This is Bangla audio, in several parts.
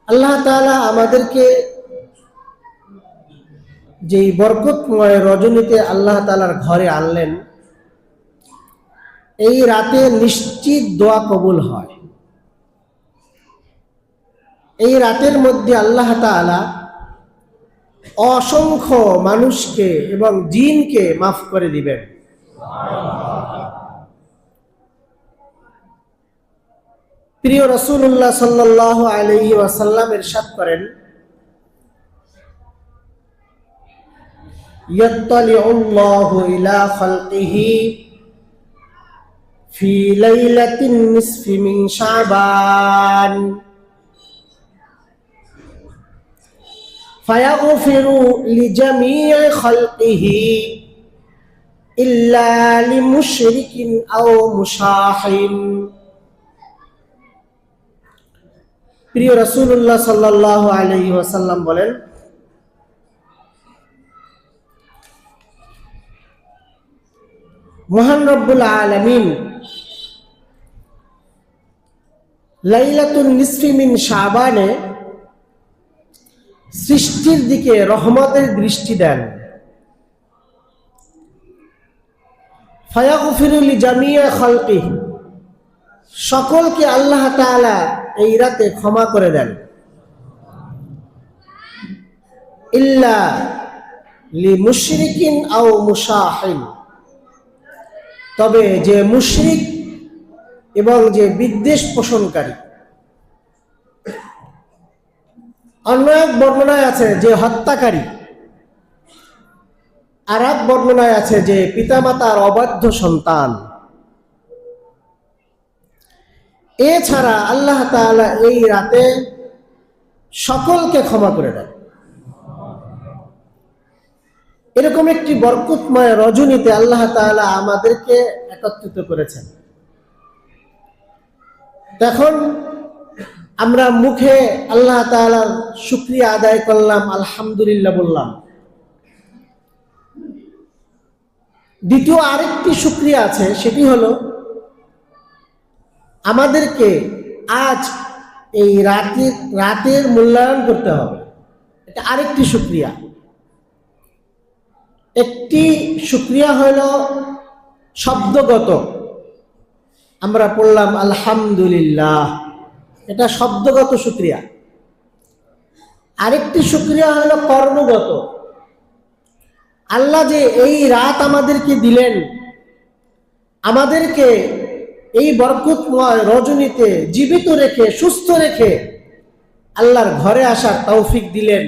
আল্লাহ তাআলা আমাদেরকে যেই বরকতময় রজনীতে আল্লাহ তাআলার ঘরে আনলেন, এই রাতে নিশ্চিত দোয়া কবুল হয়। এই রাতের মধ্যে আল্লাহ তাআলা অসংখ্য মানুষকে এবং জিনকে মাফ করে দিবেন। প্রিয় রাসূলুল্লাহ সাল্লাল্লাহু আলাইহি ওয়াসাল্লাম ইরশাদ করেন, ইয়াত্তালিউল্লাহু ইলা খালকিহি ফি লাইলাতিন নিসফি মিন শাবান ফায়াগফিরু লিজামিই খালকিহি ইল্লা লিমুশরিকিন আও মুশাহিন। প্রিয় রাসূলুল্লাহ সাল্লাল্লাহু আলাইহি ওয়াসাল্লাম বলেন, মহান রব্বুল আলামিন লাইলাতুন নিসফি মিন শাবানে সৃষ্টির দিকে রহমতের দৃষ্টি দেন। ফায়াগফিরু লিজামিই খালকিহি, সকলকে আল্লাহ তাআলা এই রাতে ক্ষমা করে দেন। ইল্লা লিমুশরিকিন আও মুশাহিন, তবে যে মুশরিক এবং যে বিদ্বেষ পোষণকারী। অন্য এক বর্ণনায় আছে যে হত্যাকারী, আর এক বর্ণনায় আছে যে পিতামাতার অবাধ্য সন্তান। এছাড়া আল্লাহ তাআলা এই রাতে সকলকে ক্ষমা করে দেন। এরকম একটি বরকতময় রজনীতে আল্লাহ তাআলা আমাদেরকে একত্রিত করেছেন। এখন আমরা মুখে আল্লাহ তাআলার শুকরিয়া আদায় করলাম, আলহামদুলিল্লাহ বললাম। দ্বিতীয় আরেকটি শুকরিয়া আছে, সেটি হলো আমাদেরকে আজ এই রাতের মূল্যায়ন করতে হবে। এটা আরেকটি শুকরিয়া। একটি শুকরিয়া হলো শব্দগত, আমরা পড়লাম আলহামদুলিল্লাহ, এটা শব্দগত শুকরিয়া। আরেকটি শুকরিয়া হলো কর্মগত। আল্লাহ যে এই রাত আমাদেরকে দিলেন, আমাদেরকে এই বরকতময় রজনীতে জীবিত রেখে সুস্থ রেখে আল্লাহর ঘরে আসার তৌফিক দিলেন।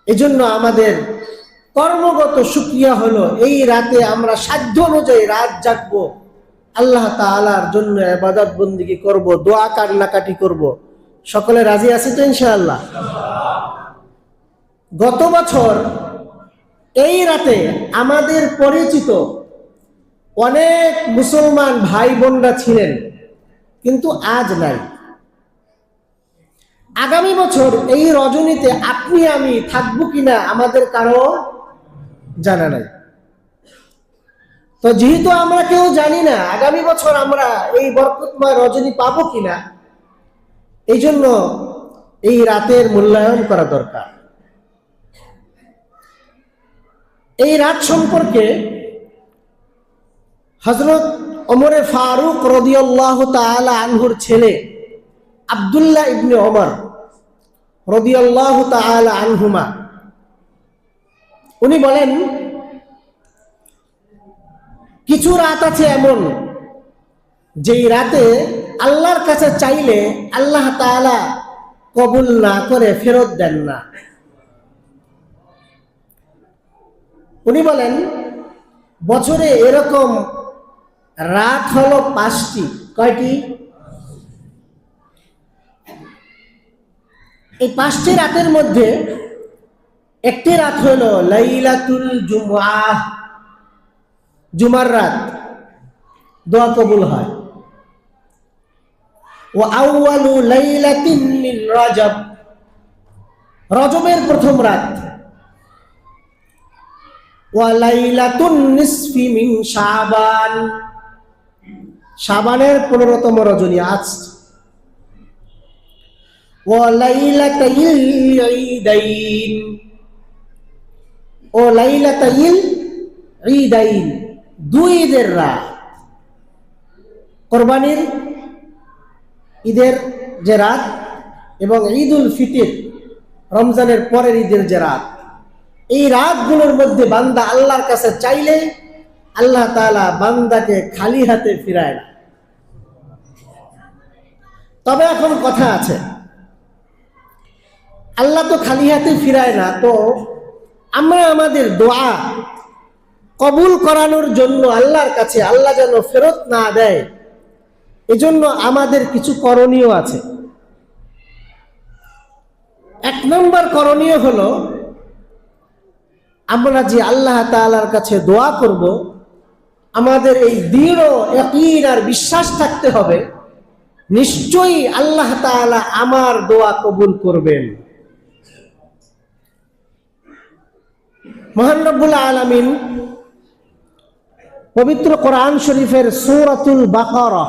এজন্য আমাদের কর্মগত শুকরিয়া হলো এই রাতে আমরা সাধ্য অনুযায়ী রাত জাগবো, আল্লাহ তাআলার জন্য ইবাদত বন্দেগী করব, দোয়া কান্নাকাটি করব। সকলে রাজি আছে তো ইনশাআল্লাহ? গত বছর এই রাতে আমাদের পরিচিত অনেক মুসলমান ভাই বোনরা ছিলেন, কিন্তু আজ নাই। আগামী বছর এই রজনীতে আপনি আমি থাকবো কিনা আমাদের কারো জানা নাই। তো যেহেতু আমরা কেউ জানি না আগামী বছর আমরা এই বরকতময় রজনী পাবো কিনা, এই জন্য এই রাতের মূল্যায়ন করা দরকার। এই রাত সম্পর্কে হযরত ওমর ফারুক রাদিয়াল্লাহু তাআলা আনহুর ছেলে আব্দুল্লাহ ইবনে ওমর রাদিয়াল্লাহু তাআলা আনহুমা, উনি বলেন, কিছু রাত আছে এমন যেই রাতে আল্লাহর কাছে চাইলে আল্লাহ তাআলা কবুল না করে ফেরত দেন না। উনি বলেন, বছরে এরকম রাত হলো 5টি। কয়টি? এই 5টি রাতের মধ্যে একটি রাত হলো লাইলাতুল জুমআহ, জুমার রাত, দোয়া কবুল হয়। ওয়া আউয়ালু লাইলাতিন মিন রজব, রজবের প্রথম রাত। ওয়া লাইলাতুন নিসফি মিন শাবান, শাবানের 15তম রজনী আজ। ওয়া লাইলাতাল ঈদাইন, ও লাইলাতাল ঈদাইন, দুই ঈদের রাত, কোরবানির ঈদের যে রাত এবং ঈদুল ফিতর রমজানের পরের ঈদের যে রাত, এই রাতগুলোর মধ্যে বান্দা আল্লাহর কাছে চাইলে আল্লাহ তাআলা বান্দাকে খালি হাতে ফিরায় না। তবে এখন কথা আছে, আল্লাহ তো খালি হাতে ফিরায় না, তো আমরা আমাদের দোয়া কবুল করানোর জন্য আল্লাহর কাছে আল্লাহ যেন ফেরত না দেয়, এজন্য আমাদের কিছু করণীয় আছে। এক নম্বর করণীয় হলো, আমরা যে আল্লাহ তাআলার কাছে দোয়া করব, আমাদের এই দৃঢ় ইয়াকিন আর বিশ্বাস থাকতে হবে নিশ্চয়ই আল্লাহ তাআলা আমার দোয়া কবুল করবেন। মহান রব্বুল আলামিন পবিত্র কোরআন শরীফের সূরাতুল বাকারা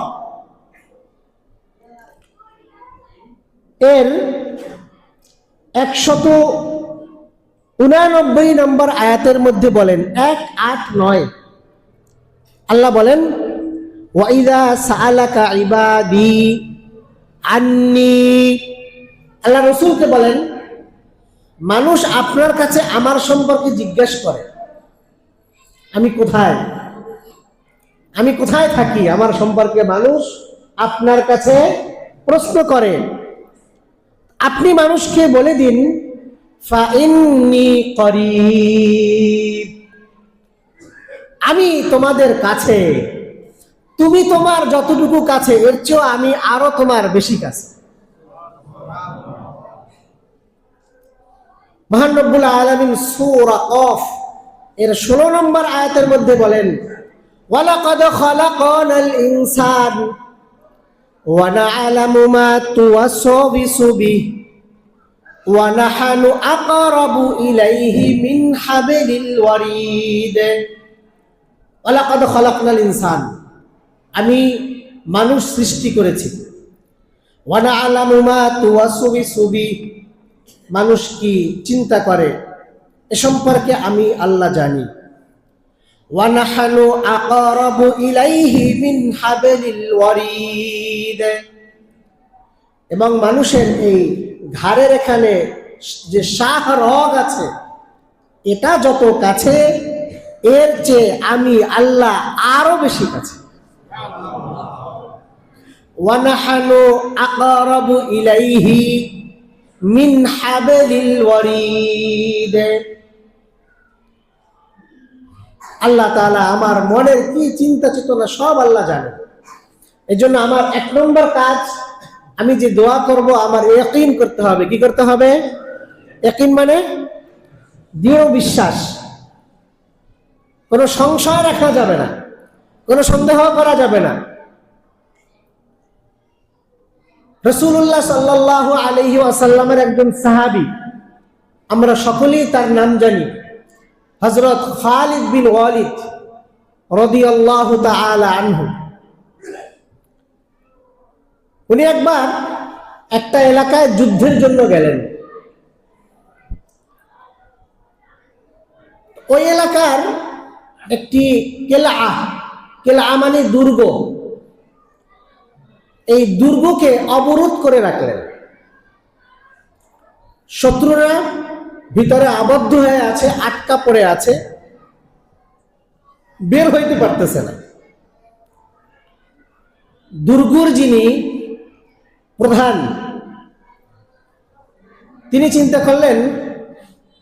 এর 189 নম্বর আয়াতের মধ্যে বলেন, 189, আল্লাহ বলেন, ওয়া ইযা সাআলাকা ইবাদি আন্নী, আল্লাহ রাসূলকে বলেন, মানুষ আপনার কাছে আমার সম্পর্কে জিজ্ঞাসা করে, আমি কোথায় থাকি, আমার সম্পর্কে মানুষ আপনার কাছে প্রশ্ন করে। আপনি মানুষকে বলে দিন, ফাইন্নী করিব, আমি তোমাদের কাছে, তুমি তোমার যতটুকু কাছে এর চেয়েও আমি আরো তোমার বেশি কাছে। মহান রব্বুল আলামিন সূরা কফ এর 16 নম্বর আয়াতের মধ্যে বলেন, ওয়ালাকাদ খালাকানাল ইনসান ওয়া না'লামু মা তুওয়াসবিসু বিহি ওয়া নাহনু আকরাবু ইলাইহি মিন হাবলিল ওয়ারিদ। ওয়ালাকাদ খালাকনাল ইনসান, আমি মানুষ সৃষ্টি করেছি, ওয়া না'লামু মা তুওয়াসবিসু বিহি, মানুষ কি চিন্তা করে এ সম্পর্কে আমি আল্লাহ জানি। ওয়া নাহনু আকরাবু ইলাইহি মিন হাবলিল ওয়ারিদ, এবং মানুষের এই ঘাড়ের এখানে যে শাহ রগ আছে, এটা যত কাছে এর চেয়ে আমি আল্লাহ আরো বেশি কাছে। ওয়া নাহনু আকরাবু ইলাইহি মিন হাবলিল ওয়ারিদ, আল্লাহ তাআলা আমার মনের কি চিন্তা চেতনা সব আল্লাহ জানেন। এই জন্য আমার 1 নম্বর কাজ, আমি যে দোয়া করব আমার ইয়াকিন করতে হবে। কি করতে হবে? ইয়াকিন মানে দৃঢ় বিশ্বাস, কোনো সংশয় রাখা যাবে না, কোনো সন্দেহ করা যাবে না। রাসূলুল্লাহ সাল্লাল্লাহু আলাইহি ওয়াসাল্লামের একজন সাহাবী, আমরা সকলেই তার নাম জানি, হযরত খালিদ বিন ওয়ালিদ রাদিয়াল্লাহু তাআলা আনহু। উনি একবার একটা এলাকায় যুদ্ধের জন্য গেলেন। ওই এলাকার একটি কেলা মানে দুর্গ, এই দুর্গকে অবরোধ করে রাখলেন। শত্রুরা ভিতরে আবদ্ধ হয়ে আছে, আটকা পড়ে আছে, বের হইতে পারতেছে না। দুর্গর যিনি প্রধান, তিনি চিন্তা করলেন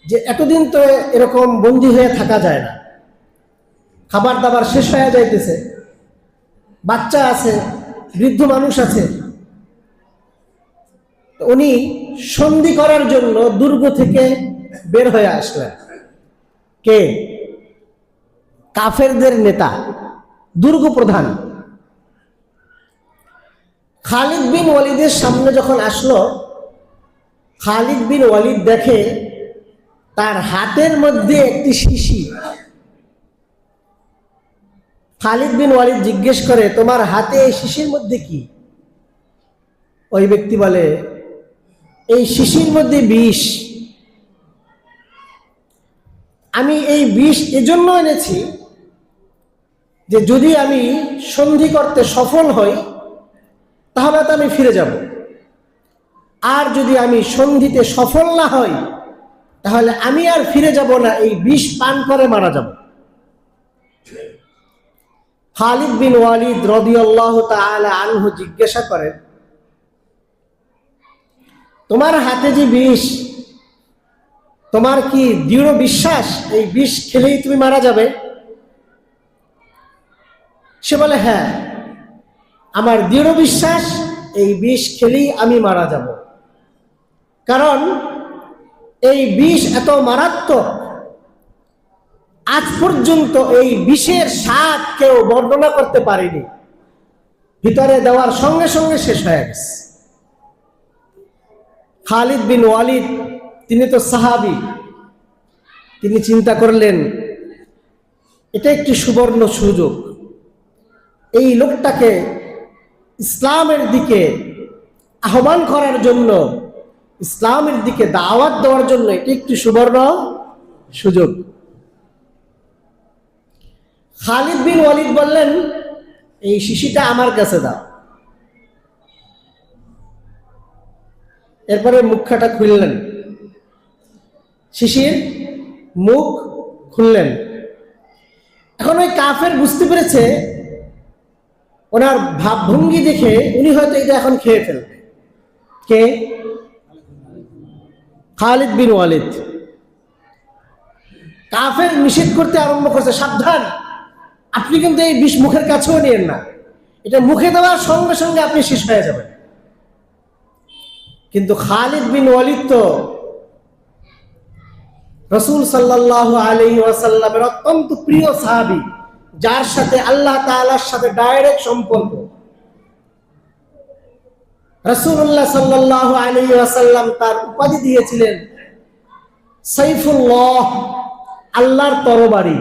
যে এতদিন তো এরকম বন্দী হয়ে থাকা যায় না, খাবার দাবার শেষ হয়ে যাইতেছে, বাচ্চা আছে, বৃদ্ধ মানুষ আছে। উনি সন্ধি করার জন্য দুর্গ থেকে বের হয়ে আসলেন। কে? কাফেরদের নেতা, দুর্গ প্রধান। খালিদ বিন ওয়ালিদের সামনে যখন আসলো, খালিদ বিন ওয়ালিদ দেখে তার হাতের মধ্যে একটি শিশি। খালিদ বিন ওয়ালিদ জিজ্ঞেস করে, তোমার হাতে এই শিশির মধ্যে কি? ওই ব্যক্তি বলে, এই শিশির মধ্যে বিষ। আমি এই বিষ এজন্য এনেছি যে যদি আমি সন্ধি করতে সফল হই তাহলে তো আমি ফিরে যাব, আর যদি আমি সন্ধিতে সফল না হই তাহলে আমি আর ফিরে যাব না, এই বিষ পান করে মারা যাব। খালিদ বিন ওয়ালিদ রাদিয়াল্লাহু তাআলা আনহু জিজ্ঞাসা করেন, তোমার হাতে যে বিষ, তোমার কি দৃঢ় বিশ্বাস এই বিষ খেলেই তুমি মারা যাবে? সে বলে, হ্যাঁ, আমার দৃঢ় বিশ্বাস এই বিষ খেলেই আমি মারা যাব, কারণ এই বিষ এত মারাত্মক, আজ পর্যন্ত এই বিষের স্বাদ কেউ বর্ণনা করতে পারেনি, ভিতরে দেওয়ার সঙ্গে সঙ্গে শেষ হয়ে গেছে। খালিদ বিন ওয়ালিদ তিনি তো সাহাবী, তিনি চিন্তা করলেন এটা একটি সুবর্ণ সুযোগ, এই লোকটাকে ইসলামের দিকে আহ্বান করার জন্য, ইসলামের দিকে দাওয়াত দেওয়ার জন্য এটি একটি সুবর্ণ সুযোগ। খালিদ বিন ওয়ালিদ বললেন, এই শিশিটা আমার কাছে দাও। এরপরে মুখটা খুললেন, শিশির মুখ খুললেন। এখন ওই কাফের বুঝতে পেরেছে, ওনার ভাবভঙ্গি দেখে উনি হয়তো এটা এখন খেয়ে ফেলবে। কে? খালিদ বিন ওয়ালিদ। কাফের নিষেধ করতে আরম্ভ করছে, সাবধান, আপনি কিন্তু এই বিষ মুখের কাছেও নিয়েন না, এটা মুখে দেওয়ার সঙ্গে সঙ্গে আপনি শেষ হয়ে যাবেন। কিন্তু খালিদ বিন ওয়ালিদ তো রাসূল সাল্লাল্লাহু আলাইহি ওয়াসাল্লামের অত্যন্ত প্রিয় সাহাবী, যার সাথে আল্লাহ তাআলার সাথে ডাইরেক্ট সম্পর্ক। রাসূলুল্লাহ সাল্লাল্লাহু আলাইহি ওয়াসাল্লাম তার উপাধি দিয়েছিলেন সাইফুল্লাহ, আল্লাহর তরবারি।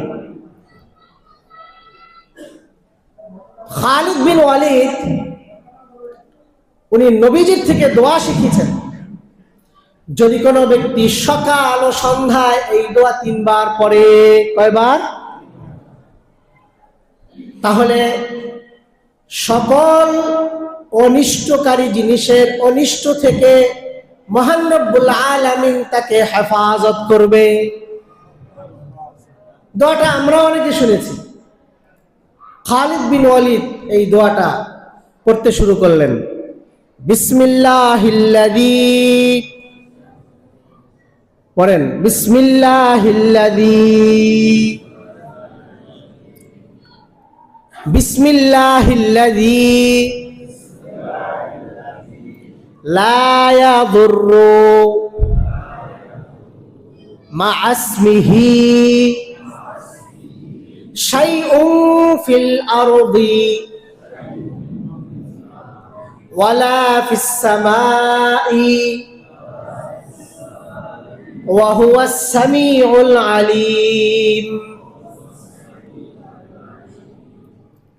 খালিদ বিন ওয়ালিদ উনি নবীজির থেকে দোয়া শিখেছেন, যদি কোনো ব্যক্তি সকাল ও সন্ধ্যায় এই দোয়া 3 বার পড়ে, কয়বার? তাহলে সকল অনিষ্টকারী জিনিসের অনিষ্ট থেকে মহান রব্বুল আলামিন তাকে হেফাজত করবে। দোয়াটা আমরা অনেকে শুনেছি। খালিদ বিন ওয়ালিদ এই দোয়াটা পড়তে শুরু করলেন, বিসমিল্লাহিল্লাযী, পড়েন বিসমিল্লাহিল্লাযী, বিসমিল্লাহিল্লাযী লা ইয়াদুররু মা'আসমিহি শাইউন ফিল আরদি ওয়ালা ফিস সামাই ওয়া হুয়াস সামিউল আলিম।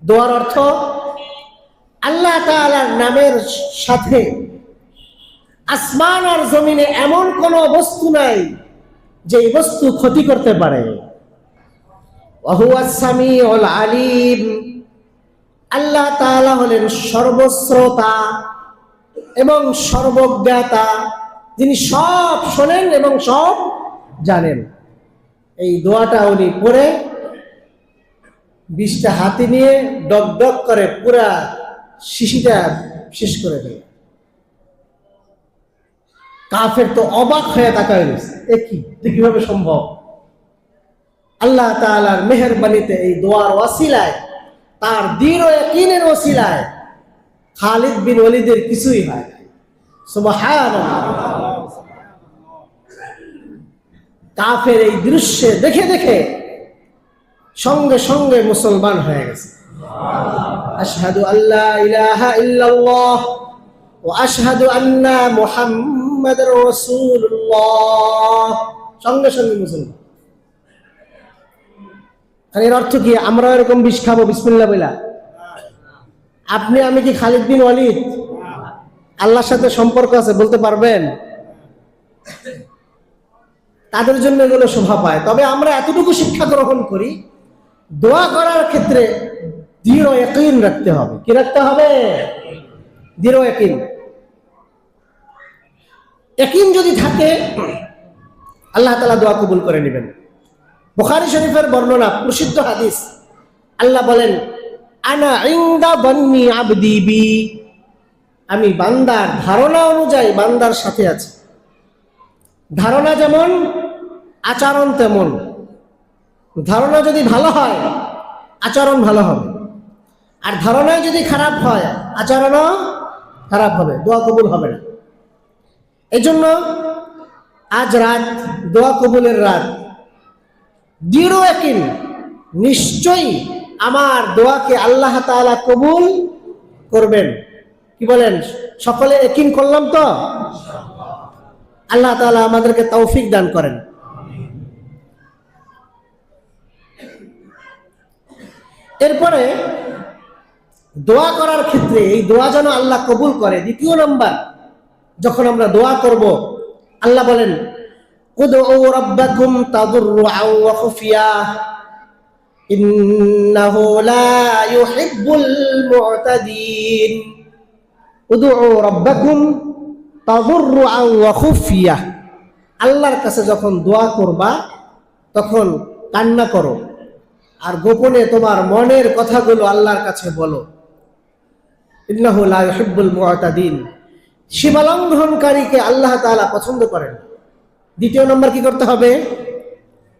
দোয়ার অর্থ, আল্লাহ তাআলার নামের সাথে আসমান আর জমিনে এমন কোন বস্তু নাই যে বস্তু ক্ষতি করতে পারে। ওয়া হুয়াস সামিউল আলিম, আল্লাহ তাআলা হলেন সর্বশ্রোতা এবং সর্বজ্ঞাতা, যিনি সব শোনেন এবং সব জানেন। এই দোয়াটা উনি পড়ে বিষটা হাতে নিয়ে ডক ডক করে পুরা শিশিটা শেষ করে দেয়। কাফের তো অবাক হয়ে তাকায় রয়েছে, এ কিভাবে সম্ভব? আল্লাহ তাআলার মেহেরবানিতে এই দোয়ার ওয়াসিলায়, তার দৃঢ় ইয়াকিনের ওসিলায় খালিদ বিন ওয়ালিদের কিছুই হয় না। সুবহানাল্লাহ। কাফের এই দৃশ্য দেখে দেখে সঙ্গে সঙ্গে মুসলমান হয়ে গেছে। আশহাদু আল্লা ইলাহা ইল্লাল্লাহ ওয়া আশহাদু আন্না মুহাম্মাদুর রাসূলুল্লাহ, সঙ্গে সঙ্গে মুসলমান। এর অর্থ কি? আমরা এরকম বিষ খাবো বিসমিল্লাহ বইলা? আপনি আমি কি খালিদ বিন ওয়ালিদ? আল্লাহর সাথে সম্পর্ক আছে বলতে পারবেন? তাদের জন্য এগুলো শোভা পায়। তবে আমরা এতটুকু শিক্ষা গ্রহণ করি, দোয়া করার ক্ষেত্রে দৃঢ় ইয়াকিন রাখতে হবে। কি রাখতে হবে? দৃঢ় ইয়াকিন। ইয়াকিন যদি থাকে, আল্লাহ তাআলা দোয়া কবুল করে নেবেন। বুখারী শরীফের বর্ণনা, প্রসিদ্ধ হাদিস, আল্লাহ বলেন, আনা ইনদা বান্নি আবদি বি, আমি বান্দার ধারণা অনুযায়ী বান্দার সাথে আছি। ধারণা যেমন আচরণ তেমন। ধারণা যদি ভালো হয় আচরণ ভালো হবে, আর ধারণায় যদি খারাপ হয় আচরণও খারাপ হবে, দোয়া কবুল হবে না। এই জন্য আজ রাত দোয়া কবুলের রাত। দৃঢ় ইয়াকিন, নিশ্চয়ই আমার দোয়াকে আল্লাহ তাআলা কবুল করবেন। কি বলেন? সকলে ইয়াকিন করলাম তো? আল্লাহ তাআলা আমাদেরকে তৌফিক দান করেন। এরপরে দোয়া করার ক্ষেত্রে এই দোয়া যেন আল্লাহ কবুল করে, দ্বিতীয় নাম্বার, যখন আমরা দোয়া করব, আল্লাহ বলেন, উদউ রাব্বাকুম তাদররুআন ওয়া খুফিয়া ইন্নাহু লা ইউহিব্বুল মু'তাদিন। উদউ রাব্বাকুম তাদররুআন ওয়া খুফিয়া, আল্লাহর কাছে যখন দোয়া করবা তখন কান্না করো আর গোপনে তোমার মনের কথাগুলো আল্লাহর কাছে বলো। ইন্নাহু লা ইউহিব্বুল মু'তাদিন, সীমালঙ্ঘনকারীকে আল্লাহ তাআলা পছন্দ করেন। দ্বিতীয় নম্বর কি করতে হবে?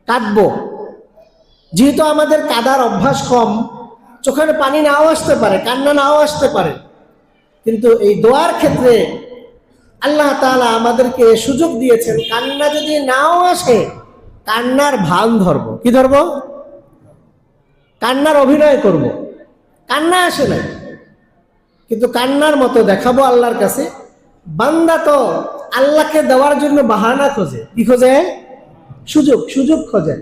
কাঁদবো। যেহেতু আমাদের কাদার অভ্যাস কম, চোখের পানি নাও আসতে পারে, কান্না নাও আসতে পারে, কিন্তু এই দোয়ার ক্ষেত্রে আল্লাহ তাআলা আমাদেরকে সুযোগ দিয়েছেন, কান্না যদি নাও আসে কান্নার ভান ধরবো। কি ধরবো? কান্নার অভিনয় করব। কান্না আসে না, কিন্তু কান্নার মতো দেখাবো আল্লাহর কাছে। বান্দা তো আল্লাহকে দেওয়ার জন্য বাহানা খোঁজে। কি খোঁজে? সুযোগ খোঁজে।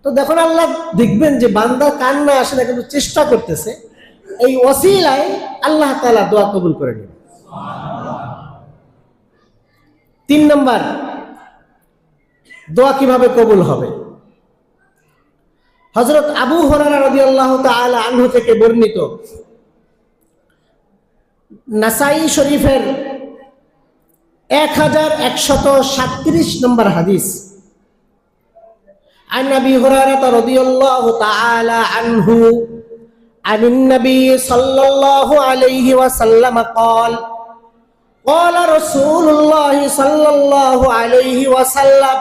তো দেখুন, আল্লাহ দেখবেন যে বান্দা কান্না আসে না, কিন্তু চেষ্টা করতেছে, এই ওসিলায় আল্লাহ তাআলা দোয়া কবুল করে নেবেন। 3 নম্বর, দোয়া কিভাবে কবুল হবে? হযরত আবু হুরায়রা রাদিয়াল্লাহু তাআলা আনহু থেকে বর্ণিত, নাসাই শরীফের 1137 নম্বর হাদিস, عن أبي هريرة رضي الله تعالى عنه عن النبي صلى الله عليه وسلم قال قال رسول الله صلى الله عليه وسلم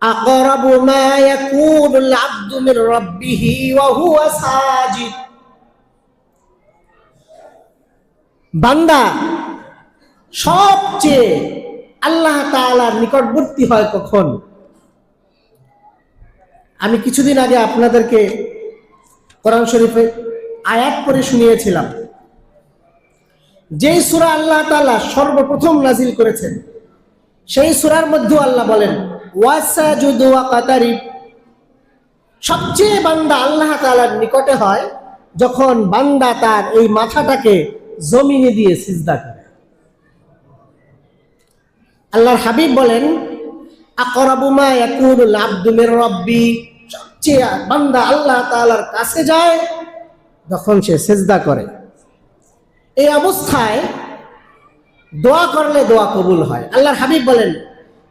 أقرب ما يكون العبد من ربه وهو ساجد। বান্দা সবচেয়ে আল্লাহ তাআলার নিকটবর্তী হয় কখন? আমি কিছুদিন আগে আপনাদেরকে কোরআন শরীফে আয়াত পড়ে শুনিয়েছিলাম, যেই সূরা আল্লাহ তাআলা সর্বপ্রথম নাজিল করেছেন, সেই সূরার মধ্যে আল্লাহ বলেন, ওয়াসাজুদু ওয়াকাতারিব। সবচেয়ে বান্দা আল্লাহ তাআলার নিকটে হয় যখন বান্দা তার এই মাথাটাকে জমিনে দিয়ে সিজদা করে। আল্লাহর হাবিব বলেন, আকরাবু মা ইয়াকুনুল আবদু মির রাব্বি, সবচেয়ে বান্দা আল্লাহ তাআলার কাছে যায় যখন সে সিজদা করে। এই অবস্থায় দোয়া করলে দোয়া কবুল হয়। আল্লাহর হাবিব বলেন,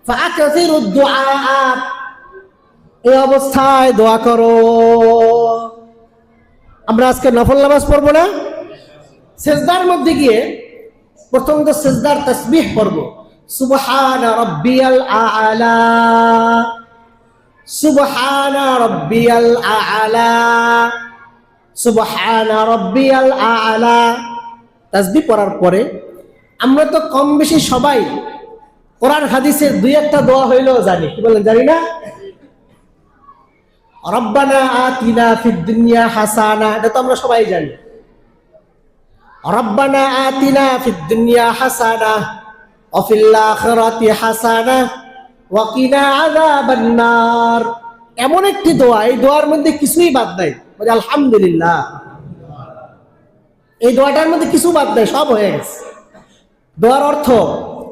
ফাআকাসিরুদ দুআ, এই অবস্থায় দোয়া করো। আমরা আজকে নফল নামাজ পড়বো না? সিজদার মধ্যে গিয়ে প্রথম তো সিজদার তাসবিহ পড়ব, সুবহান রাব্বিয়াল আ'লা, সুবহান রাব্বিয়াল আ'লা, সুবহান রাব্বিয়াল আ'লা। তাসবিহ পড়ার পরে আমরা তো কম বেশি সবাই কোরআন হাদিসের 2-1টা দোয়া হইলেও জানি। কি বলেন? জানি না? রব্বানা আতিনা ফিদ দুনিয়া হাসানা, এটা তো আমরা সবাই জানি। রব্বানা আতিনা ফিদ দুনিয়া হাসানা ওয়া ফিল আখিরাতি হাসানা ওয়া কিনা আযাবান নার। এমন একটি দোয়া, এই দোয়ার মধ্যে কিছুই বাদ নাই। বলে আলহামদুলিল্লাহ, এই দোয়াটার মধ্যে কিছু বাদ নাই, সব হয়ে গেছে। দোয়ার অর্থ,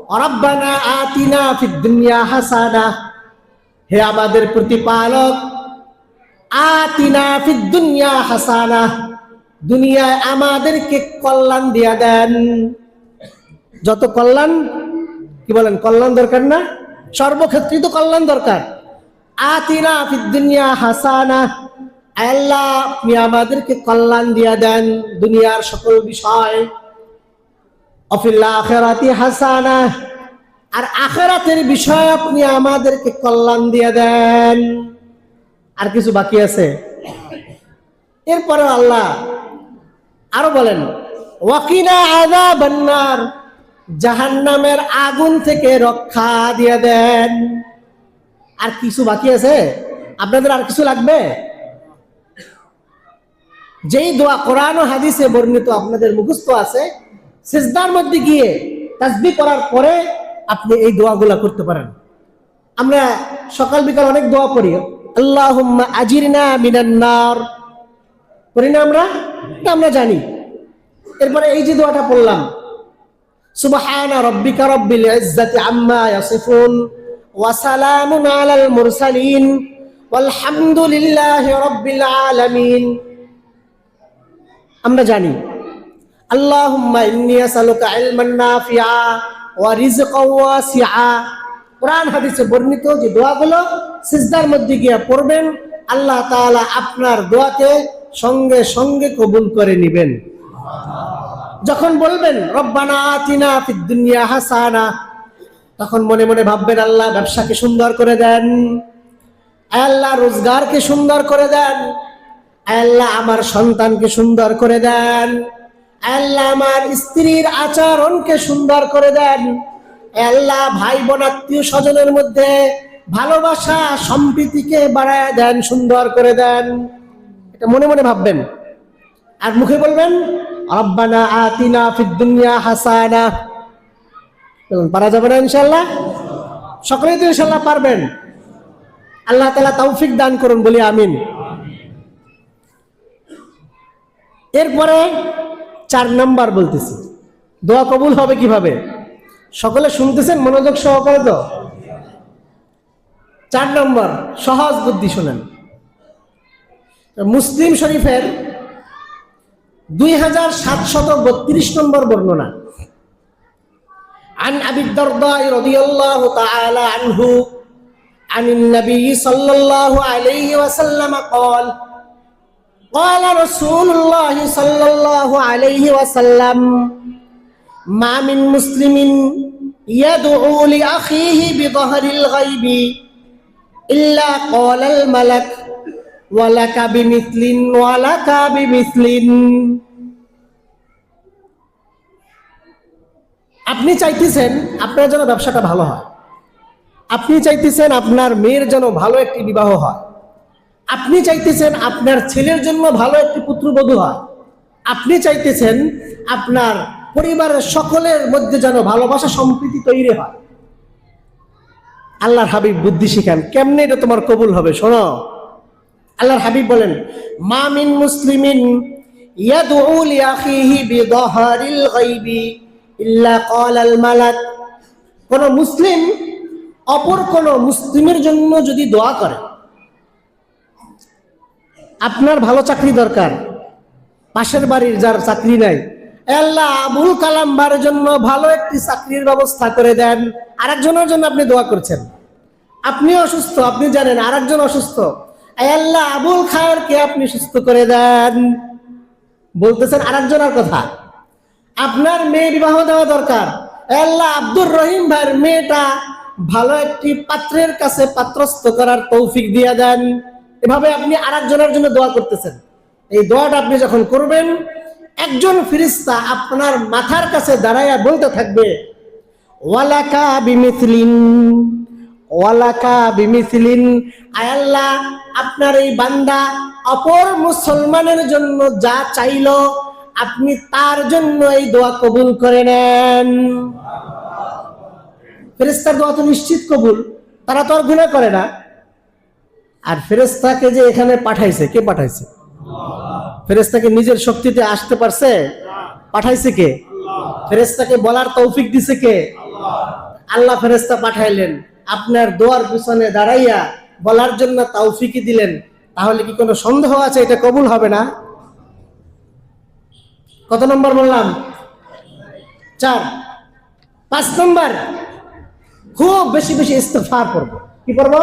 রাব্বানা আতিনা ফিদ দুনিয়া হাসানাহ, হে আমাদের প্রতিপালক, আতিনা ফিদ দুনিয়া হাসানাহ, দুনিয়ায় আমাদেরকে কল্যাণ দিয়া দেন। যত কল্যাণ, কি বলেন, কল্যাণ দরকার না? সর্বক্ষেত্রে তো কল্যাণ দরকার। আতিনা ফিদ দুনিয়া হাসানাহ, আল্লাহ আপনি আমাদেরকে কল্যাণ দিয়া দেন দুনিয়ার সকল বিষয়। অফিল আখিরাতি হাসানাহ, আর আখিরাতের বিষয়ে আপনি আমাদেরকে কল্যাণ দিয়ে দেন। আর কিছু বাকি আছে? এরপরে আল্লাহ আরো বলেন, ওয়াকিনা আযাবান নার, জাহান্নামের আগুন থেকে রক্ষা দিয়ে দেন। আর কিছু বাকি আছে? আপনাদের আর কিছু লাগবে? যেই দোয়া কোরআন ও হাদিসে বর্ণিত আপনাদের মুখস্থ আছে, সিজদার মধ্যে গিয়ে তাসবিহ করার পরে আপনি এই দোয়াগুলা করতে পারেন। আমরা সকাল বিকাল অনেক দোয়া করি, আল্লাহুম্মা আজিরনা মিনান নার, করি না আমরা? এটা আমরা জানি। এরপরে এই যে দোয়াটা পড়লাম, সুবহানা রাব্বিকা রাব্বিল ইজ্জাতি আম্মা ইয়াসিফুন ওয়া সালামুন আলাল মুরসালিন ওয়ালহামদুলিল্লাহি রাব্বিল আলামিন, আমরা জানি। আল্লাহুম্মা ইন্নী আসআলুকা ইলমান নাফিআ ওয়া রিজকান ওয়াসিআ, কোরআন হাদিসে বর্ণিত যে দোয়াগুলো সিজদার মধ্যে গিয়ে পড়বেন, আল্লাহ তাআলা আপনার দোয়াকে সঙ্গে সঙ্গে কবুল করে নেবেন। যখন বলবেন রব্বানা আতিনা ফিদ দুনিয়া হাসানাহ, তখন মনে মনে ভাববেন আল্লাহ ব্যবসাকে সুন্দর করে দেন, আল্লাহ রোজগারকে সুন্দর করে দেন, আল্লাহ আমার সন্তানকে সুন্দর করে দেন, আল্লাহ আমার স্ত্রীর আচরণকে সুন্দর করে দেন, আল্লাহ ভাই বোন আত্মীয় স্বজনের মধ্যে ভালোবাসা সম্প্রীতিকে বাড়ায় দেন, সুন্দর করে দেন। এটা মনে মনে ভাববেন। আর মুখে বলবেন রব্বানা আতিনা ফিদ দুনিয়া হাসানাহ। পারা যাবে না ইনশাআল্লাহ? সকলেই তো ইনশাআল্লাহ পারবেন। আল্লাহ তাআলা তৌফিক দান করুন, বলি আমিন। এরপরে 4 নাম্বার বলতেছি, দোয়া কবুল হবে কিভাবে? সকলে শুনতেছেন মনোযোগ সহকারে তো? 4 নম্বর সহজ বুদ্ধি শুনেন। মুসলিম শরীফের 2732 নম্বর বর্ণনা, আন আবি দারদা রাদিয়াল্লাহু তাআলা আনহু আনিন নবী সাল্লাল্লাহু আলাইহি ওয়াসাল্লাম قال قال رسول الله صلى الله عليه وسلم ما من مسلم يدعو لأخيه بظهر الغيب إلا قال الملك ولك بمثل ولك بمثل। আপনি চাইতেছেন আপনার জন্য ব্যবসাটা ভালো হয়, আপনি চাইতেছেন আপনার মেয়ের জন্য ভালো একটি বিবাহ হয়, আপনি চাইতেছেন আপনার ছেলের জন্য ভালো একটি পুত্রবধূ হয়, আপনি চাইতেছেন আপনার পরিবারের সকলের মধ্যে যেন ভালোবাসা সম্প্রীতি তৈরি হয়। আল্লাহর হাবিব বুদ্ধি শিখান কেমনে এটা তোমার কবুল হবে। শোনো, আল্লাহর হাবিব বলেন, মা মিন মুসলিমিন ইয়াদউ লিআখিহি বিযহরিল গায়বি ইল্লা ক্বালাল মালাক, কোন মুসলিম অপর কোন মুসলিমের জন্য যদি দোয়া করে, আপনার ভালো চাকরি দরকার, পাশের বাড়ির যার চাকরি নাই, আল্লাহ আবুল কালাম ভাইয়ের জন্য ভালো একটি চাকরির ব্যবস্থা করে দেন। আরেকজনের জন্য আপনি দোয়া করছেন, আপনি অসুস্থ, আপনি জানেন আরেকজন অসুস্থ, আল্লাহ আবুল খায়েরকে আপনি সুস্থ করে দেন, বলতেছেন আরেকজনের কথা। আপনার মেয়ে বিবাহ দেওয়া দরকার, আল্লাহ আব্দুর রহিম ভাইয়ের মেয়েটা ভালো একটি পাত্রের কাছে পাত্রস্থ করার তৌফিক দিয়ে দেন। এভাবে আপনি আরেকজনের জন্য দোয়া করতেছেন। এই দোয়াটা আপনি যখন করবেন, একজন ফেরেশতা আপনার মাথার কাছে দাঁড়ায়া বলতে থাকবে, ওয়ালাকা বিমিসলিন ওয়ালাকা বিমিসলিন, আয় আল্লাহ আপনার এই বান্দা অপর মুসলমানের জন্য যা চাইলো আপনি তার জন্য এই দোয়া কবুল করে নেন। ফেরেশতার দোয়া তো নিশ্চিত কবুল, তারা তো আর গুনাহ করে না। আর ফেরেশতাকে যে এখানে পাঠাইছে, কে পাঠাইছে? ফেরেশতাকে নিজের শক্তিতে আসতে পারছে? পাঠাইছে কে? ফেরেশতাকে বলার তৌফিক দিছে কে? আল্লাহ ফেরেশতা পাঠাইলেন আপনার দোয়ার পিছনে দাঁড়াইয়া বলার জন্য তৌফিকি দিলেন, তাহলে কি কোনো সন্দেহ আছে এটা কবুল হবে না? কত নম্বর বললাম? 4। 5 নম্বর, খুব বেশি বেশি ইস্তিগফার করব। কি করব?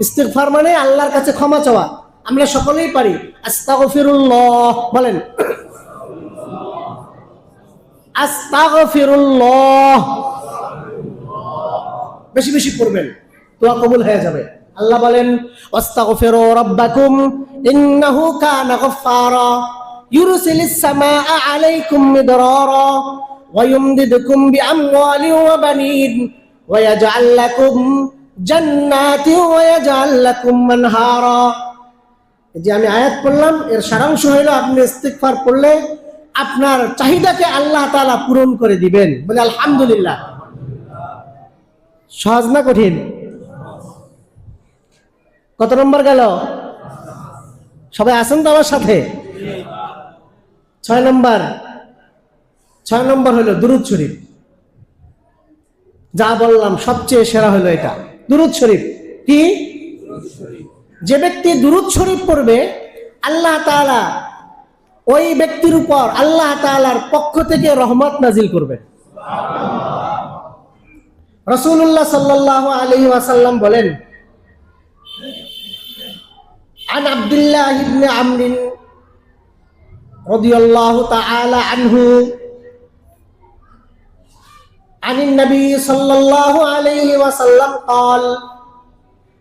ইস্তিগফার মানে আল্লাহর কাছে ক্ষমা চাওয়া। আমরা সকলেই পারি আস্তাগফিরুল্লাহ, বলেন আস্তাগফিরুল্লাহ, বেশি বেশি পড়বেন, দোয়া কবুল হয়ে যাবে। আল্লাহ বলেন ওয়াস্তাগফিরু রাব্বাকুম ইন্নাহু কানা গফফারা ইউরসিলিস সামাআ আলাইকুম মিদরারা ওয়া ইউমদিদুকুম বিআমওয়ালিন ওয়া বানিন ওয়া ইয়াজআল লাকুম জান্নাতিন ওয়া ইয়াজআল লাকুম আনহারা। এই যে আমি আয়াত পড়লাম, এর সারাংশ হলো আপনি ইস্তিগফার পড়লে আপনার চাহিদাকে আল্লাহ তাআলা পূরণ করে দিবেন। বলে আলহামদুলিল্লাহ। সহজ না কঠিন? কত নম্বর গেল? সবাই আছেন তো আমার সাথে? 6 নম্বর। 6 নম্বর হলো দুরূদ শরীফ। যা বললাম সবচেয়ে সেরা হলো এটা, দুরূদ শরীফ। কি? যে ব্যক্তি দুরূদ শরীফ পড়বে আল্লাহ তাআলা ওই ব্যক্তির উপর আল্লাহ তাআলার পক্ষ থেকে রহমত নাজিল করবে। রাসূলুল্লাহ সাল্লাল্লাহু আলাইহি ওয়াসাল্লাম বলেন, আন আব্দুল্লাহ ইবনে আমর রাদিয়াল্লাহু তাআলা আনহু আনিন নবী সাল্লাল্লাহু আলাইহি ওয়াসাল্লাম قال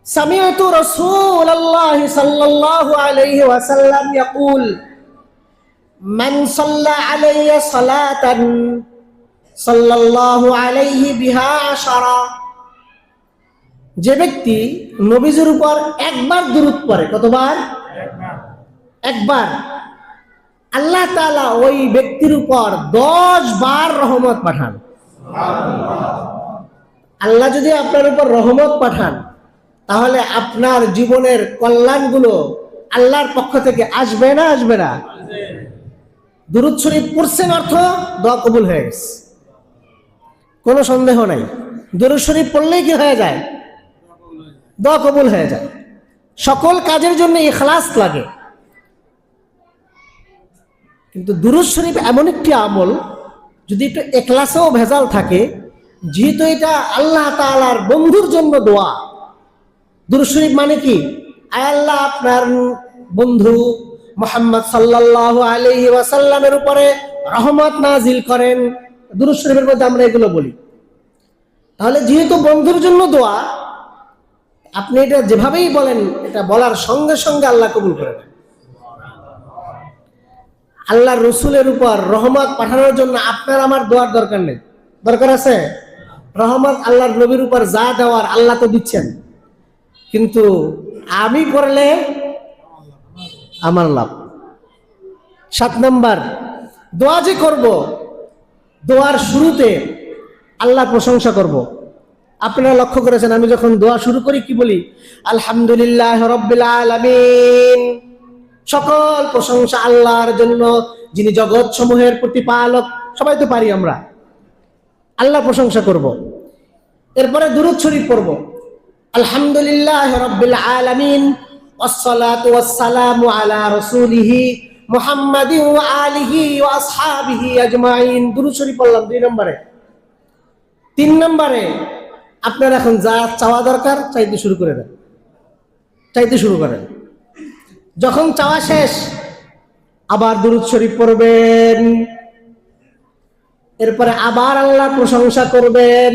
سمعت رسول الله صلى الله عليه وسلم يقول من صلى علي صلاة صلى الله عليه بها 10। যে ব্যক্তি নবীজির উপর একবার দুরূদ পড়ে, কতবার? একবার, আল্লাহ তাআলা ওই ব্যক্তির উপর 10 বার রহমত পাঠান। আল্লাহ যদি আপনার উপর রহমত পাঠান তাহলে আপনার জীবনের কল্যাণগুলো আল্লাহর পক্ষ থেকে আসবে না? আসবে না? দুরূদ শরীফ পড়ছেন অর্থ দোয়া কবুল হয়ে গেছে, কোনো সন্দেহ নাই। দুরূদ শরীফ পড়লেই কি হয়ে যায়? দোয়া কবুল হয়ে যায়। সকল কাজের জন্য ইখলাস লাগে, কিন্তু দুরূদ শরীফ এমন একটি আমল যদি একটু ইখলাসেও ভেজাল থাকে, যেহেতু এটা আল্লাহ তাআলার বন্ধুর জন্য দোয়া। দুরূদ শরীফ মানে কি? আয় আল্লাহ আপনার বন্ধু মুহাম্মদ সাল্লাল্লাহু আলাইহি ওয়াসাল্লামের উপরে রহমত নাজিল করেন। দুরূদ শরীফের মধ্যে আমরা এগুলো বলি। তাহলে যেহেতু বন্ধুর জন্য দোয়া, আপনি এটা যেভাবেই বলেন, এটা বলার সঙ্গে সঙ্গে আল্লাহ কবুল করে নেন। আল্লাহর রসুলের উপর রহমত পাঠানোর জন্য আপনার আমার দোয়ার দরকার নেই। দরকার আছে? রহমত আল্লাহর নবীর উপর যা দেওয়ার আল্লাহ তো দিচ্ছেন, কিন্তু আমি করলে আমার লাভ। 7 নম্বর, দোয়া যে করব, দোয়ার শুরুতে আল্লাহ প্রশংসা করব। আপনারা লক্ষ্য করেছেন আমি যখন দোয়া শুরু করি কি বলি? আলহামদুলিল্লাহ রাব্বিল আলামিন, সকল প্রশংসা আল্লাহর জন্য যিনি জগৎ সমূহের প্রতিপালক। সবাই তো পারি আমরা। আল্লাহ প্রশংসা করব, এরপরে দুরূদ শরীফ পড়ব। আলহামদুলিল্লাহ রাব্বিল আলামিন ওয়াসসালাতু ওয়াসসালামু আলা রাসূলিহি মুহাম্মাদিন ওয়া আলিহি ওয়া আসহাবিহি আজমাইন। দুরূদ শরীফ পড়লাম 2 নম্বরে। 3 নম্বরে আপনার এখন যা চাওয়া দরকার চাইতে শুরু করে দেন, চাইতে শুরু করেন। যখন চাওয়া শেষ আবার দুরূদ শরীফ পড়বেন, এরপরে আবার আল্লাহর প্রশংসা করবেন।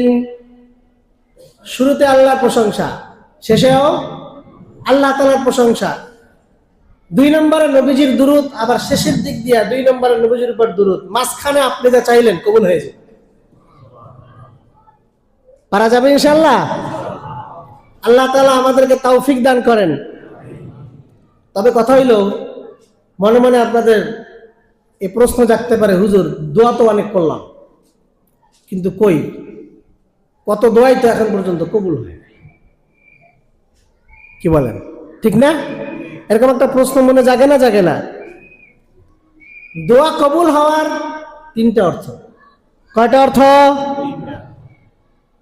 শুরুতে আল্লাহর প্রশংসা, শেষেও আল্লাহ তাআলার প্রশংসা। 2 নম্বরে নবীজির দুরূদ, আবার শেষের দিক দিয়া 2 নম্বরে নবীজির উপর দুরূদ। মাঝখানে আপনি যা চাইলেন কবুল হয়েছে। পারা যাবে ইনশাআল্লাহ? আল্লাহ তাআলা আমাদেরকে তৌফিক দান করেন। তবে কথা হইল, মনে মনে আপনাদের এই প্রশ্ন জাগতে পারে, হুজুর দোয়া তো অনেক করলাম, কিন্তু কই কত দোয়াই তো এখন পর্যন্ত কবুল হয়। কি বলেন? ঠিক না? এরকম একটা প্রশ্ন মনে জাগে না? জাগে না? দোয়া কবুল হওয়ার 3টা অর্থ। কয়টা অর্থ?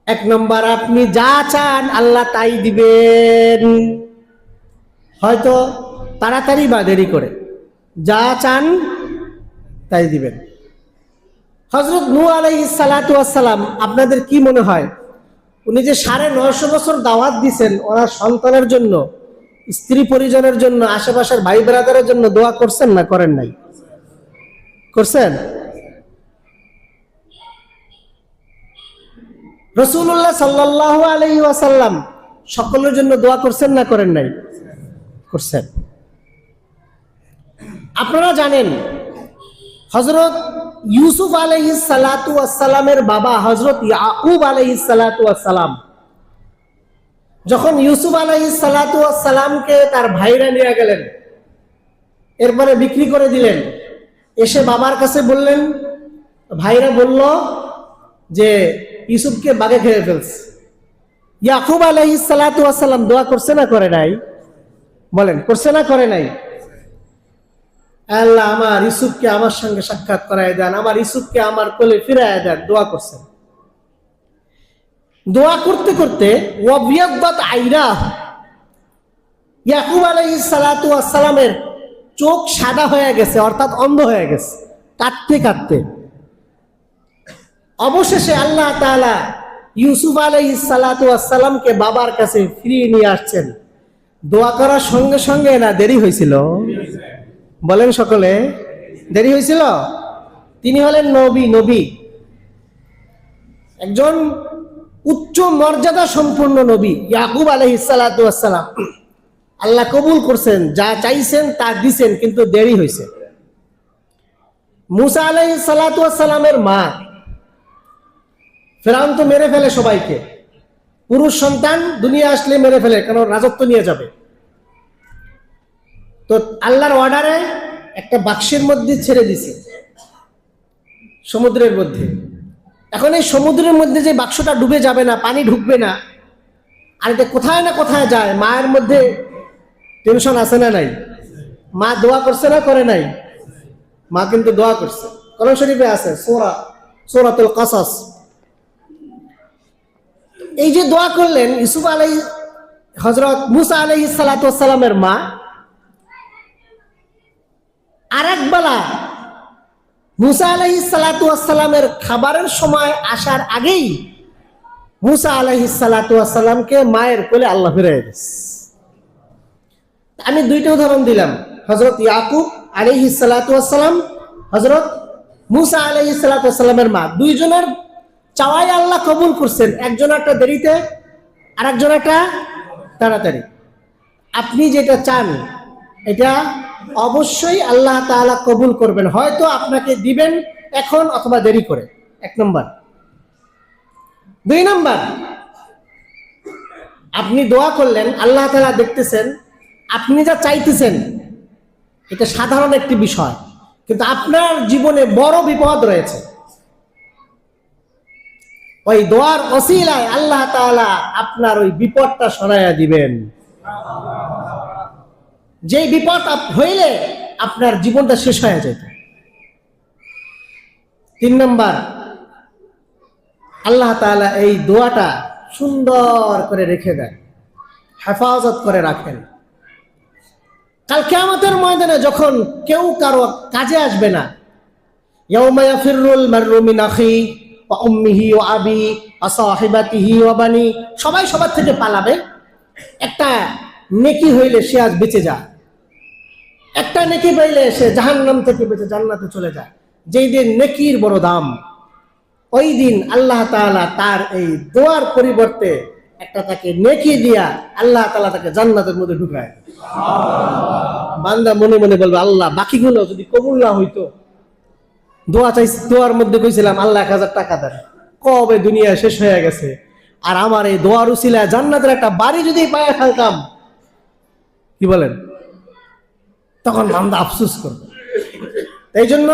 এক নম্বর, আপনি যা চান আল্লাহ তাই দিবেন, হয়তো তাড়াতাড়ি বা দেরি করে, যা চান তাই দিবেন। হযরত নূহ আলাইহিস সালাতু ওয়াস সালাম, আপনাদের কি মনে হয় উনি যে 950 বছর দাওয়াত দিয়েছেন, ওনার সন্তানের জন্য, স্ত্রী পরিজনের জন্য, আশেপাশের ভাই ব্রাদারের জন্য দোয়া করছেন না করেন নাই? করছেন। রাসূলুল্লাহ সাল্লাল্লাহু আলাইহি ওয়াসাল্লাম সকলের জন্য দোয়া করছেন না করেন নাই? করছেন। আপনারা জানেন হযরত ইউসুফ আলাইহিস সালাতু ওয়াস সালামের বাবা হযরত ইয়াকুব আলাইহিস সালাতু ওয়াস সালাম যখন ইউসুফ আলাইহিস সালাতু ওয়াস সালামকে তার ভাইরা নিয়ে গেলেন, এরপরে বিক্রি করে দিলেন, এসে বাবার কাছে বললেন, ভাইরা বলল যে ইউসুফকে বাঘে খেয়ে ফেলছে। ইয়াকুব আলাইহিস সালাতু ওয়াস সালাম দোয়া করছে না করে নাই? বলেন, করছে না করে নাই? আল্লাহ আমার ইউসুফকে আমার সঙ্গে সাক্ষাৎ করায় দেন, আমার ইউসুফকে আমার কোলে ফিরায় দেন, দোয়া করছেন। দোয়া করতে করতে ওয়াবিয়াদাত আইনা, ইয়াকুব আলাইহিস সালাতু ওয়াস সালামের চোখ সাদা হয়ে গেছে, অর্থাৎ অন্ধ হয়ে গেছে কাঁদতে কাঁদতে। অবশেষে আল্লাহ তাআলা ইউসুফ আলাইহিস সালাতু ওয়াস সালামকে বাবার কাছে ফিরিয়ে নিয়ে আসছেন। দোয়া করার সঙ্গে সঙ্গে না দেরি হয়েছিল? বলেন সকলে, দেরি হয়েছিল? তিনি হলেন নবী, একজন উচ্চ মর্যাদা সম্পন্ন নবী ইয়াকুব আলাইহিস সালাতু ওয়াস সালাম। আল্লাহ কবুল করছেন, যা চাইছেন তা দিছেন, কিন্তু দেরি হয়েছে। মুসা আলাইহিস সালাতু ওয়াস সালামের মা, ফেরাউন তো মেরে ফেলে সবাইকে, পুরুষ সন্তান দুনিয়া আসলে মেরে ফেলে, কারণ রাজত্ব নিয়ে যাবে। তো আল্লাহর অর্ডারে একটা বাক্সের মধ্যে ছেড়ে দিছে সমুদ্রের মধ্যে। এখন এই সমুদ্রের মধ্যে যে বাক্সটা ডুবে যাবে না, পানি ঢুকবে না, আর এটা কোথায় না কোথায় যায়, মায়ের মধ্যে টেনশন আছে না নাই? মা দোয়া করছে না করে নাই? মা কিন্তু দোয়া করছে, কোরআন শরীফে আছে সূরাতুল কাসাস। এই যে দোয়া করলেন হযরত মুসা আলাইহিস সালাতু ওয়াস সালামের মা, আরেক বেলা মুসা আলাইহিস সালাতু ওয়াস সালামের খাবারের সময় আসার আগেই মুসা আলাইহিস সালাতু ওয়াস সালামকে মায়ের কোলে আল্লাহ ফিরিয়ে দিয়েছে। আমি দুইটা উদাহরণ দিলাম, হযরত ইয়াকুব আলাইহিস সালাতু ওয়াস সালাম, হযরত মুসা আলাইহিস সালাতু ওয়াস সালামের মা, দুইজনের চাওয়াই আল্লাহ কবুল করছেন, একজন একটা দেরিতে আর একজন একটা তাড়াতাড়ি। আপনি যেটা চান এটা অবশ্যই আল্লাহ তাআলা কবুল করবেন, হয়তো আপনাকে দিবেন এখন অথবা দেরি করে, এক নম্বর। দুই নম্বর, আপনি দোয়া করলেন, আল্লাহ তাআলা দেখতেছেন আপনি যা চাইতেছেন এটা সাধারণ একটি বিষয়, কিন্তু আপনার জীবনে বড় বিপদ রয়েছে। ওই দোয়ার ওসিলায় আল্লাহ তাআলা আপনার ওই বিপদটা সরাইয়া দিবেন, যে বিপদ হইলে আপনার জীবনটা শেষ হয়ে যেত। তিন নম্বর, আল্লাহ তাআলা এই দোয়াটা সুন্দর করে রেখে দেন, হেফাজত করে রাখেন। কাল কিয়ামতের ময়দানে যখন কেউ কারো কাজে আসবে না, ইয়াউমা ইয়াফিরুল মাররু মিন আখি ওয়া উম্মিহি ওয়া আবি ওয়া সাহিবাতিহি ওয়া বানি, সবাই সবার থেকে পালাবে। একটা নেকি হইলে সে আজ বেঁচে যায়, একটা নেকি পাইলে সে জাহান্নাম থেকে বেঁচে জান্নাতে চলে যায়। যেই দিন নেকির বড় দাম, ওই দিন আল্লাহ তাআলা তার এই দোয়ার পরিবর্তে একটা তাকে নেকি দিয়া আল্লাহ তাআলা তাকে জান্নাতের মধ্যে ঢুকায়। বান্দা মনে মনে বলবে, আল্লাহ বাকিগুলো যদি কবুল না হইতো, দোয়ার মধ্যে কইছিলাম আল্লাহ 1000 টাকা দেন, কবে দুনিয়া শেষ হয়ে গেছে, আর আমার এই দোয়ার উসিলায় জান্নাতের একটা বাড়ি যদি পায়ে ফেলতাম, কি বলেন? তখন বান্দা আফসোস করবে। এই জন্য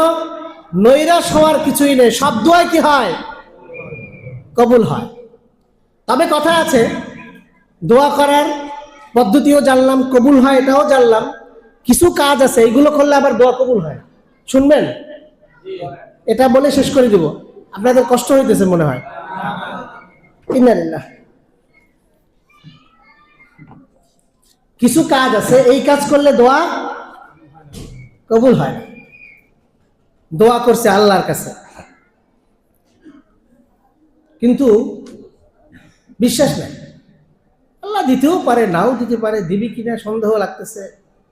নৈরাশ হওয়ার কিছুই নেই, সব দোয়াই কি হয়? কবুল হয়। তবে কথা আছে, দোয়া করার পদ্ধতিও জানলাম, কবুল হয় এটাও জানলাম, কিছু কাজ আছে এইগুলো করলে আবার দোয়া কবুল হয়। শুনবেন? এটা বলে শেষ করে দিব, আপনাদের কষ্ট হইতেছে মনে হয়। ইন্না লিল্লাহ। কিছু কাজ আছে এই কাজ করলে দোয়া কবুল হয় না। দোয়া করছে আল্লাহর কাছে, কিন্তু বিশ্বাস নাই, আল্লাহ দিতেও পারে নাও দিতে পারে, দিবি কিনা সন্দেহ লাগতেছে,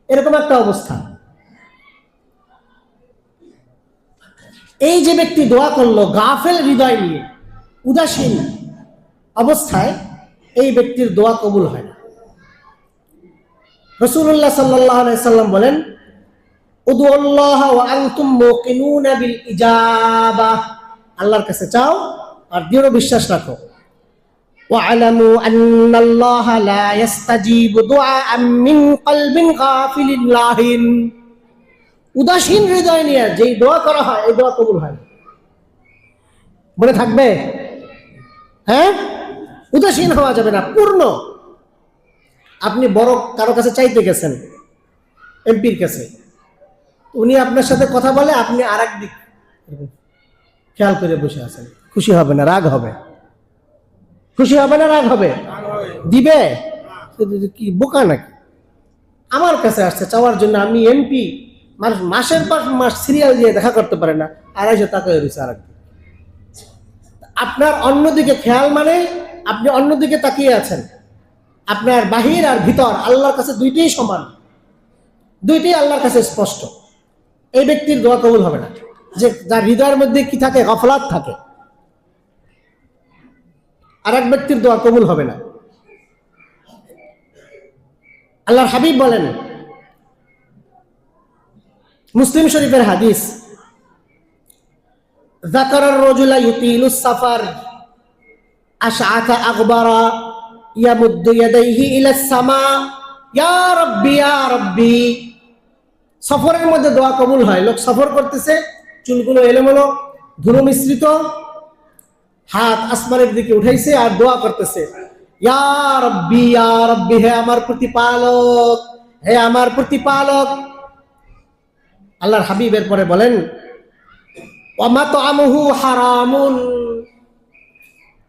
এরকম একটা অবস্থা। এই যে ব্যক্তি দোয়া করলো গাফেল হৃদয় নিয়ে, উদাসীন অবস্থায়, এই ব্যক্তির দোয়া কবুল হয় না। রাসূলুল্লাহ সাল্লাল্লাহু আলাইহি সাল্লাম বলেন, উদুল্লাহ ওয়া আনতুম মুকিনুনা বিল ইজাবাহ, আল্লাহর কাছে চাও আর দৃঢ় বিশ্বাস রাখো। ওয়া'লামু আন্নাল্লাহা লা ইস্তাজিবু দুআআন মিন কলবিন গাফিলিন লাহিন, উদাসীন হৃদয় নিয়ে যেই দোয়া করা হয় এই দোয়া কবুল হয় না। মনে থাকবে? হ্যাঁ, উদাসীন হওয়া যাবে না, পূর্ণ। আপনি বড় কারো কাছে চাইতে গেছেন, এমপির কাছে, উনি আপনার সাথে কথা বলে, আপনি আর এক দিক খেয়াল করে বসে আছেন, খুশি হবে না রাগ হবে? খুশি হবে না রাগ হবে? দিবে? কি বোকা নাকি? আমার কাছে আসছে চাওয়ার জন্য, আমি এমপি, মানুষ মাসের পর মাস সিরিয়াল দিয়ে দেখা করতে পারে না, 250 টাকা রয়েছে আর একদিন। আপনার অন্যদিকে খেয়াল মানে আপনি অন্যদিকে তাকিয়ে আছেন। আপনার বাহির আর ভিতর আল্লাহর কাছে দুইটাই সমান, দুইটাই আল্লাহর কাছে স্পষ্ট। এই ব্যক্তির দোয়া কবুল হবে না, যে যার হৃদয়ের মধ্যে কি থাকে? গফলাত থাকে। আর এক ব্যক্তির দোয়া কবুল হবে না। আল্লাহর হাবিব বলেন, মুসলিম শরীফের হাদিস, যাকারার রাজুলা ইউতিলুস সাফার আশআথা আগবারা ইয়ামুদ্দু ইয়াদাইহি ইলাস সামা ইয়া রাব্বি ইয়া রাব্বি। সফরের মধ্যে দোয়া কবুল হয়। লোক সফর করতেছে, চুলগুলো এলোমেলো, ধুলো মিশ্রিত, হাত আসমানের দিকে উঠাইছে আর দোয়া করতেছে, ইয়া রাব্বি ইয়া রাব্বি, হে আমার প্রতিপালক, হে আমার প্রতিপালক। আল্লাহর হাবিব এর পরে বলেন, ওয়া মাতআমুহু হারামুন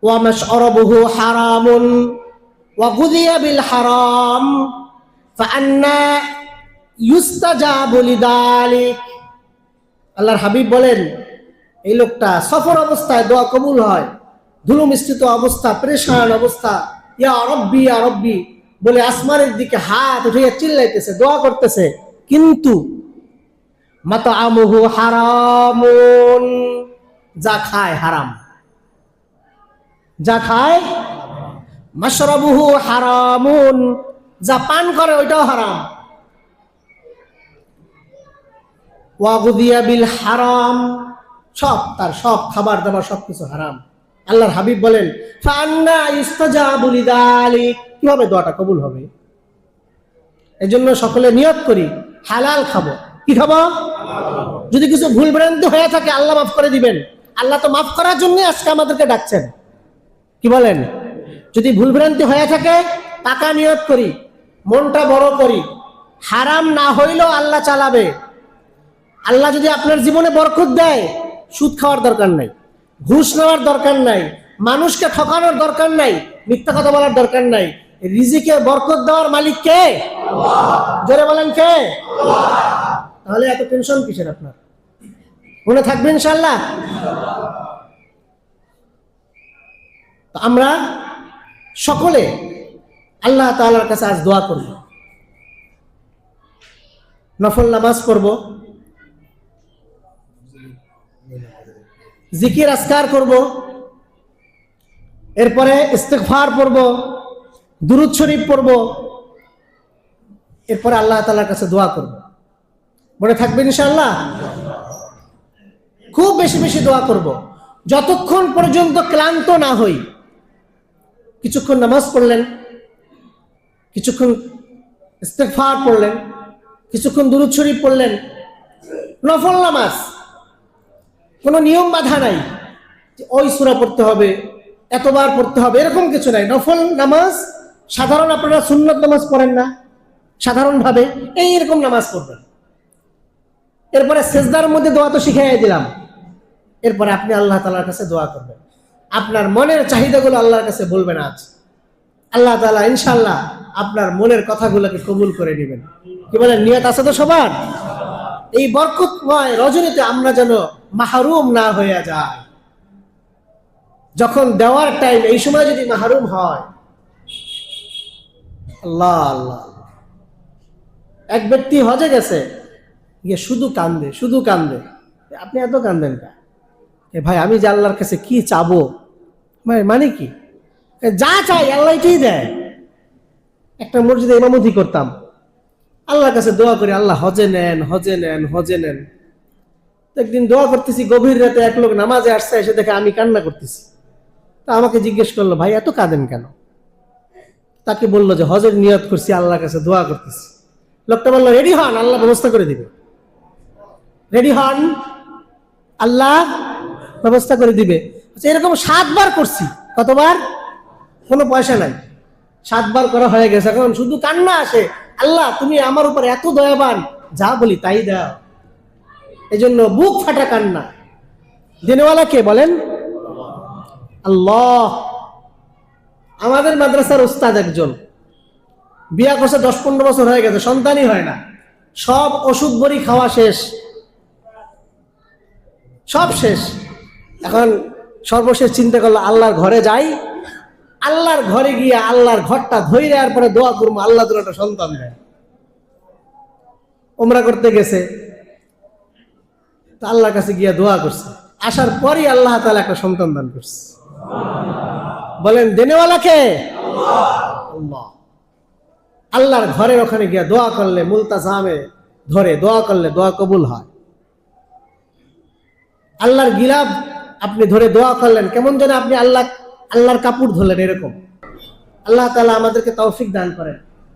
ওয়া মাশরাবুহু হারামুন ওয়া গুযিয়া বিল হারাম ফাআন্না ইউস্তাজাবু লিযালিক। আল্লাহর হাবিব বলেন, এই লোকটা সফর অবস্থায় দোয়া কবুল হয়, ধুলো মিশ্রিত অবস্থা, পরেশান অবস্থা, ইয়া রাব্বি ইয়া রাব্বি বলে আসমানের দিকে হাত উঠিয়ে চিল্লাইতেছে, দোয়া করতেছে, কিন্তু মাতআমুহু হারামুন, যা খায় হারাম, যা খায়, মাশরাবুহু হারামুন, যা পান করে ওইটাও হারাম, ওয়া গুযিয়া বিল হারাম, সব তার সব খাবার দাবার সবকিছু হারাম। আল্লাহর হাবিব বলেন, ফাআন্না ইউস্তাজাবু লিযালিক, কিভাবে দোয়াটা কবুল হবে? এজন্য সকলে নিয়ত করি হালাল খাবো। কি খাবো? যদি কিছু ভুল ভ্রান্তি হয়ে থাকে আল্লাহ মাফ করে দিবেন। আল্লাহ তো মাফ করার জন্য আজকে আমাদেরকে ডাকছেন, কি বলেন? যদি ভুল ভ্রান্তি হয়ে থাকে পাকা নিয়ত করি, মনটা বড় করি, হারাম না হইলেও আল্লাহ চালাবে। আল্লাহ যদি আপনার জীবনে বরকত দেয়, সুদ খাওয়ার দরকার নাই, ঘুষ নেওয়ার দরকার নাই, মানুষকে ঠকানোর দরকার নাই, মিথ্যা কথা বলার দরকার নাই। রিজিকে বরকত দেওয়ার মালিক কে? জোরে বলেন কে? তাহলে এত টেনশন কিসের আপনার? মনে থাকবে ইনশাআল্লাহ। আমরা সকলে আল্লাহ তাআলার কাছে আজ দোয়া করব, নফল নামাজ পড়ব, জিকির আজকার করব, এরপরে ইস্তিগফার পড়ব, দুরূদ শরীফ পড়ব, এরপরে আল্লাহ তাআলার কাছে দোয়া করব। মনে থাকবে ইনশাআল্লাহ। খুব বেশি বেশি দোয়া করব, যতক্ষণ পর্যন্ত ক্লান্ত না হই। কিছুক্ষণ নামাজ পড়লেন, কিছুক্ষণ ইস্তিগফার পড়লেন, কিছুক্ষণ দুরূদ শরীফ পড়লেন, নফল নামাজ, কোনো নিয়ম বাধা নাই যে ওই সূরা পড়তে হবে, এতবার পড়তে হবে, এরকম কিছু নাই। নফল নামাজ, সাধারণ আপনারা সুন্নত নামাজ পড়েন না, সাধারণভাবে এইরকম নামাজ পড়বেন। এরপরে সেজদার মধ্যে দোয়া তো শিখাইয়া দিলাম, এরপরে আপনি আল্লাহ তাআলার কাছে দোয়া করবেন। আপনার মনের চাহিদাগুলো আল্লাহর কাছে বলবেন আজ। আল্লাহ তাআলা ইনশাআল্লাহ আপনার মনের কথাগুলোকে কবুল করে নেবেন। কি বলেন, নিয়ত আছে তো সবার? এই বরকতময় রজনীতে আমরা যেন মাহরুম না হয়ে যায়। যখন দেওয়ার টাইম, এই সময় যদি মাহরুম হয়, আল্লাহ আল্লাহ। এক ব্যক্তি হজে গেছে, গিয়ে শুধু কান্দে, শুধু কান্দে। আপনি এত কান্দেন কেন? ভাই আমি যে আল্লাহর কাছে কি চাবো, মানে কি, যা চাই আল্লাহ এটাই দেয়। একটা মসজিদে ইমামতি করতাম, আল্লাহর কাছে দোয়া করি, আল্লাহ হজে নেন, হজে নেন, হজে নেন। একদিন দোয়া করতেছি, গভীর রাতে এক লোক নামাজে আসছে, এসে দেখে আমি কান্না করতেছি। তা আমাকে জিজ্ঞেস করলো, ভাই এত কাঁদেন কেন? তাকে বললো যে হজের নিয়ত করছি, আল্লাহর কাছে দোয়া করতেছি। লোকটা বললো, রেডি হন, আল্লাহ ব্যবস্থা করে দিবে। রেডি হন, আল্লাহ ব্যবস্থা করে দিবে। আচ্ছা, এরকম 7 বার করছি। কতবার? কোনো পয়সা নাই, 7 বার করা হয়ে গেছে। এখন শুধু কান্না আসে, আল্লাহ তুমি আমার উপর এত দয়াবান, যা বলি তাই দাও। এই জন্য বুক ফাটা কান্না। দিনওয়ালা কে বলেন? আল্লাহ। আমাদের মাদ্রাসার উস্তাদ একজন, বিয়া করছে 10-15 বছর হয়ে গেছে, সন্তানই হয় না। সব ওষুধ বড়ি খাওয়া শেষ, সব শেষ। এখন সর্বশেষ চিন্তা করলো, আল্লাহর ঘরে যাই, আল্লাহর ঘরে গিয়ে আল্লাহর ঘরটা ধরে দেওয়ার পরে দোয়া করবো, আল্লাহ তোর একটা সন্তান দেয়। ওমরা করতে গেছে, তো আল্লাহর কাছে গিয়ে দোয়া করছে। আসার পরই আল্লাহ তাআলা একটা সন্তান দান করছে। বলেন দেনেওয়ালা কে? আল্লাহ। আল্লাহর ঘরের ওখানে গিয়ে দোয়া করলে, মুলতাজামে ধরে দোয়া করলে দোয়া কবুল হয়। আল্লাহর গিলাফ আপনি ধরে দোয়া করলেন, কেমন যেন আপনি আল্লাহর কাপড় ধরলেন, এরকম। আল্লাহ তাআলা আমাদেরকে তৌফিক দান করেন।